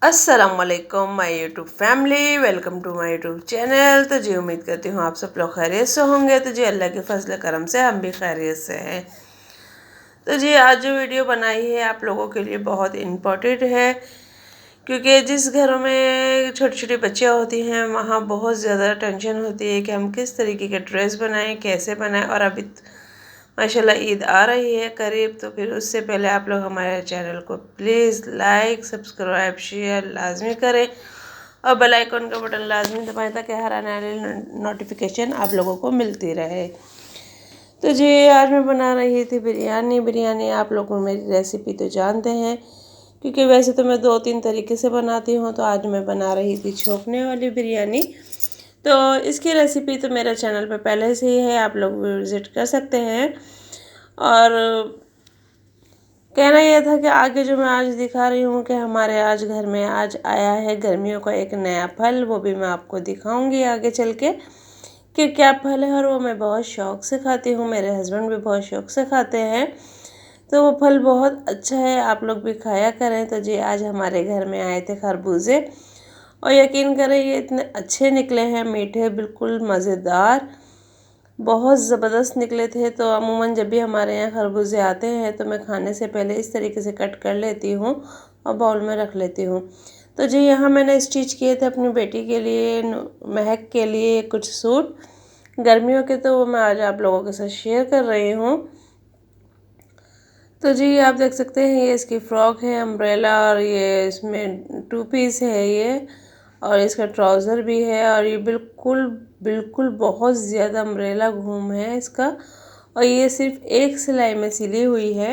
अस्सलामुअलैकुम my YouTube family, welcome to my YouTube channel. तो जी उम्मीद करती हूँ आप सब लोग खैरियत से होंगे। तो जी अल्लाह के फजल करम से हम भी खैरियत से हैं। तो जी आज जो वीडियो बनाई है आप लोगों के लिए बहुत इम्पोर्टेंट है, क्योंकि जिस घरों में छोटी छोटी बच्चियाँ होती हैं वहाँ बहुत ज़्यादा टेंशन होती है कि हम किस तरीके के ड्रेस बनाएं, कैसे बनाएं। और अभी माशाल्लाह ईद आ रही है करीब, तो फिर उससे पहले आप लोग हमारे चैनल को प्लीज़ लाइक, सब्सक्राइब, शेयर लाजमी करें और बेल आइकन का बटन लाजमी दबाएं ताकि हर आने वाली नोटिफिकेशन आप लोगों को मिलती रहे। तो जी आज मैं बना रही थी बिरयानी। आप लोग मेरी रेसिपी तो जानते हैं, क्योंकि वैसे तो मैं 2-3 तरीके से बनाती हूँ। तो आज मैं बना रही थी छोंकने वाली बिरयानी। तो इसकी रेसिपी तो मेरे चैनल पे पहले से ही है, आप लोग विज़िट कर सकते हैं। और कहना यह था कि आगे जो मैं आज दिखा रही हूँ कि हमारे आज घर में आज आया है गर्मियों का एक नया फल, वो भी मैं आपको दिखाऊंगी आगे चल के कि क्या फल है। और वो मैं बहुत शौक़ से खाती हूँ, मेरे हस्बैंड भी बहुत शौक़ से खाते हैं। तो वो फल बहुत अच्छा है, आप लोग भी खाया करें। तो जी आज हमारे घर में आए थे खरबूजे, और यकीन करें ये इतने अच्छे निकले हैं, मीठे, बिल्कुल मज़ेदार, बहुत ज़बरदस्त निकले थे। तो अमूमन जब भी हमारे यहाँ खरबूजे आते हैं तो मैं खाने से पहले इस तरीके से कट कर लेती हूँ और बाउल में रख लेती हूँ। तो जी यहाँ मैंने स्टिच किए थे अपनी बेटी के लिए, महक के लिए कुछ सूट गर्मियों के, तो वो मैं आज आप लोगों के साथ शेयर कर रही हूँ। तो जी आप देख सकते हैं ये इसकी फ़्रॉक है अम्ब्रेला, और ये इसमें 2 पीस है ये, और इसका ट्राउज़र भी है। और ये बिल्कुल बिल्कुल बहुत ज़्यादा अम्ब्रेला घूम है इसका, और ये सिर्फ एक सिलाई में सिली हुई है,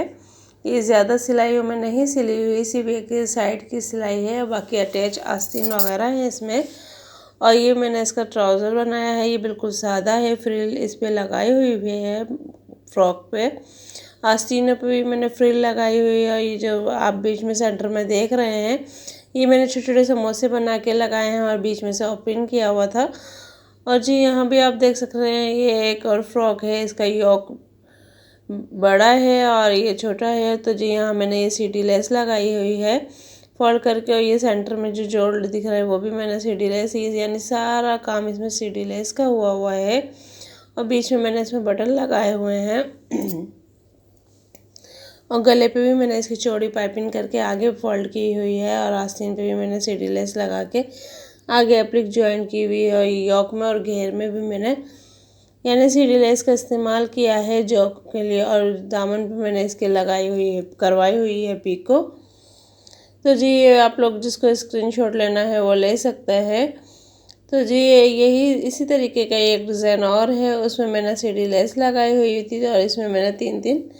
ये ज़्यादा सिलाइयों में नहीं सिली हुई, सिर्फ एक साइड की सिलाई है, बाकी अटैच आस्तीन वगैरह है इसमें। और ये मैंने इसका ट्राउज़र बनाया है, ये बिल्कुल सादा है, फ्रिल इस पर लगाई हुई भी है फ्रॉक पे, आस्तीनों पे भी मैंने फ्रिल लगाई हुई है। और ये जो आप बीच में सेंटर में देख रहे हैं, ये मैंने छोटे छोटे समोसे बना के लगाए हैं और बीच में से ओपन किया हुआ था। और जी यहाँ भी आप देख सकते हैं ये एक और फ्रॉक है, इसका योक बड़ा है और ये छोटा है। तो जी यहाँ मैंने ये सीढ़ी लेस लगाई हुई है फोल्ड करके, और ये सेंटर में जो जोड़ दिख रहा है वो भी मैंने सीढ़ी लेस, यानी सारा काम इसमें सीढ़ी लेस का हुआ है। और बीच में मैंने इसमें बटन लगाए हुए हैं और गले पे भी मैंने इसकी चौड़ी पाइपिंग करके आगे फोल्ड की हुई है, और आस्तीन पे भी मैंने सीढ़ी लेस लगा के आगे एप्लिक ज्वाइन की हुई है। और योक में और घेर में भी मैंने यानी सीढ़ी लेस का इस्तेमाल किया है जॉक के लिए, और दामन पे मैंने इसके लगाई हुई है, करवाई हुई है पीको। तो जी ये आप लोग जिसको स्क्रीनशॉट लेना है वो ले सकते हैं। तो जी यही इसी तरीके का एक डिज़ाइन और है, उसमें मैंने सीढ़ी लेस लगाई हुई थी, और इसमें मैंने 3-3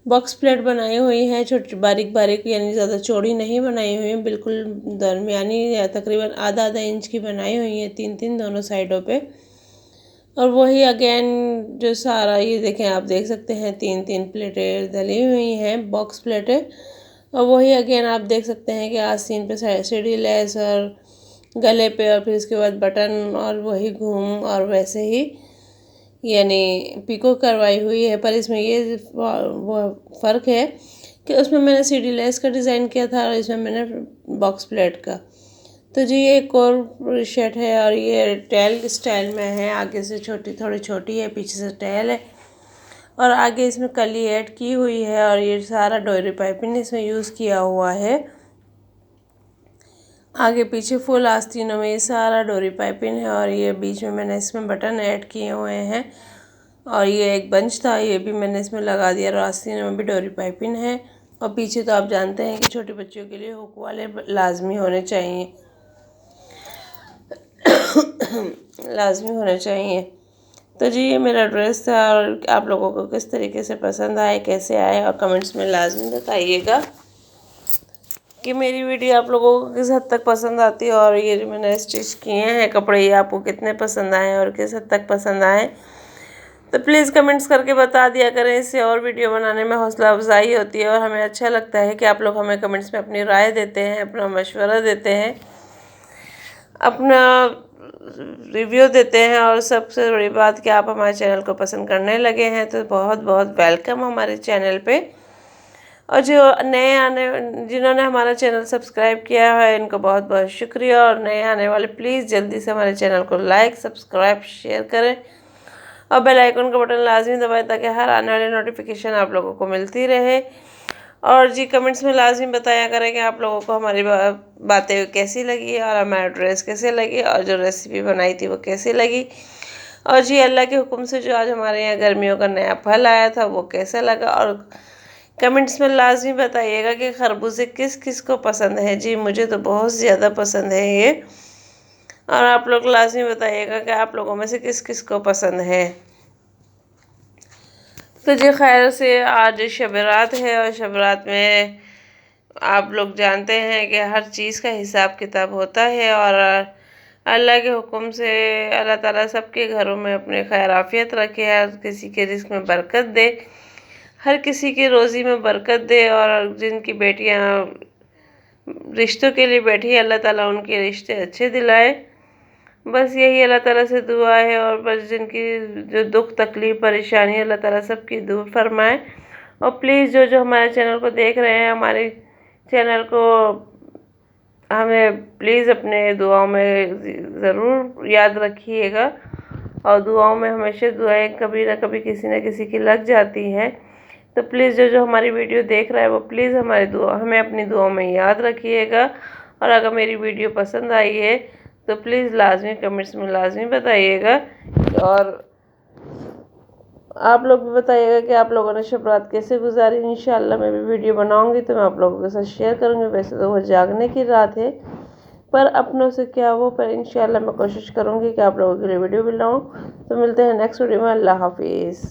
बॉक्स प्लेट बनाई हुई है, छोटी बारीक बारीक, यानी ज़्यादा चौड़ी नहीं बनाई हुई है, बिल्कुल दरमियानी या तकरीबन आधा इंच की बनाई हुई है, 3-3 दोनों साइडों पे। और वही अगेन जो सारा ये देखें, आप देख सकते हैं 3-3 प्लेटें डली हुई हैं, बॉक्स प्लेटें। और वही अगेन आप देख सकते हैं कि आस्तीन पे सीढ़ी लेस और गले पे, और फिर इसके बाद बटन, और वही घूम, और वैसे ही यानी पिको करवाई हुई है। पर इसमें ये वो फ़र्क है कि उसमें मैंने सीढ़ी लेस का डिज़ाइन किया था और इसमें मैंने बॉक्स प्लेट का। तो जी ये एक और शर्ट है, और ये टैल स्टाइल में है, आगे से थोड़ी छोटी है, पीछे से टैल है, और आगे इसमें कली ऐड की हुई है। और ये सारा डोरी पाइपिंग इसमें यूज़ किया हुआ है, आगे पीछे फुल आस्तीनों में ये सारा डोरी पाइपिंग है। और ये बीच में मैंने इसमें बटन ऐड किए हुए हैं, और ये एक बंच था ये भी मैंने इसमें लगा दिया, और आस्तीनों में भी डोरी पाइपिंग है। और पीछे तो आप जानते हैं कि छोटे बच्चों के लिए हुक वाले लाजमी होने चाहिए लाजमी होने चाहिए। तो जी ये मेरा ड्रेस था, और आप लोगों को किस तरीके से पसंद आए, कैसे आए, और कमेंट्स में लाजमी बताइएगा कि मेरी वीडियो आप लोगों को किस हद तक पसंद आती है, और ये जो मैंने स्टिच किए हैं कपड़े ये आपको कितने पसंद आए और किस हद तक पसंद आए। तो प्लीज़ कमेंट्स करके बता दिया करें, इससे और वीडियो बनाने में हौसला अफजाई होती है, और हमें अच्छा लगता है कि आप लोग हमें कमेंट्स में अपनी राय देते हैं, अपना मशवरा देते हैं, अपना रिव्यू देते हैं। और सबसे बड़ी बात कि आप हमारे चैनल को पसंद करने लगे हैं, तो बहुत बहुत वेलकम हमारे चैनल पे। और जो नए आने जिन्होंने हमारा चैनल सब्सक्राइब किया है इनको बहुत बहुत शुक्रिया। और नए आने वाले प्लीज़ जल्दी से हमारे चैनल को लाइक सब्सक्राइब शेयर करें और बेल आइकन का बटन लाजमी दबाएं ताकि हर आने वाली नोटिफिकेशन आप लोगों को मिलती रहे। और जी कमेंट्स में लाजमी बताया करें कि आप लोगों को हमारी बातें कैसी लगी और हमारा ड्रेस कैसे लगी और जो रेसिपी बनाई थी वो कैसी लगी। और जी अल्लाह के हुक्म से जो आज हमारे यहाँ गर्मियों का नया फल आया था वो कैसा लगा। और कमेंट्स में लाजमी बताइएगा कि खरबूजे किस किस को पसंद है। जी मुझे तो बहुत ज़्यादा पसंद है ये। और आप लोग लाजमी बताइएगा कि आप लोगों में से किस किस को पसंद है। तो जी खैर से आज शब रात है और शब रात में आप लोग जानते हैं कि हर चीज़ का हिसाब किताब होता है। और अल्लाह के हुक्म से अल्लाह ताला सबके घरों में अपने खैर आफियत रखे, हर किसी के रिस्क में बरकत दे, हर किसी की रोज़ी में बरकत दे। और जिनकी बेटियां रिश्तों के लिए बैठी है अल्लाह ताला उनके रिश्ते अच्छे दिलाए। बस यही अल्लाह ताला से दुआ है। और बस जिनकी जो दुख तकलीफ़ परेशानी अल्लाह ताला सबकी दूर फरमाए। और प्लीज़ जो जो हमारे चैनल को देख रहे हैं हमारे चैनल को हमें प्लीज़ अपने दुआओं में ज़रूर याद रखिएगा। और दुआओं में हमेशा दुआएं कभी ना कभी किसी न किसी की लग जाती हैं। तो प्लीज़ जो जो हमारी वीडियो देख रहा है वो प्लीज़ हमें अपनी दुआओं में याद रखिएगा। और अगर मेरी वीडियो पसंद आई है तो प्लीज़ लाजमी कमेंट्स में लाजमी बताइएगा। और आप लोग भी बताइएगा कि आप लोगों ने शब रात कैसे गुजारी। इंशाल्लाह मैं भी वीडियो बनाऊंगी तो मैं आप लोगों के साथ शेयर करूंगी। वैसे तो वो जागने की रात है पर अपनों से क्या हो, पर इंशाल्लाह मैं कोशिश करूंगी कि आप लोगों के लिए वीडियो बनाऊं। तो मिलते हैं नेक्स्ट वीडियो में। अल्लाह हाफिज़।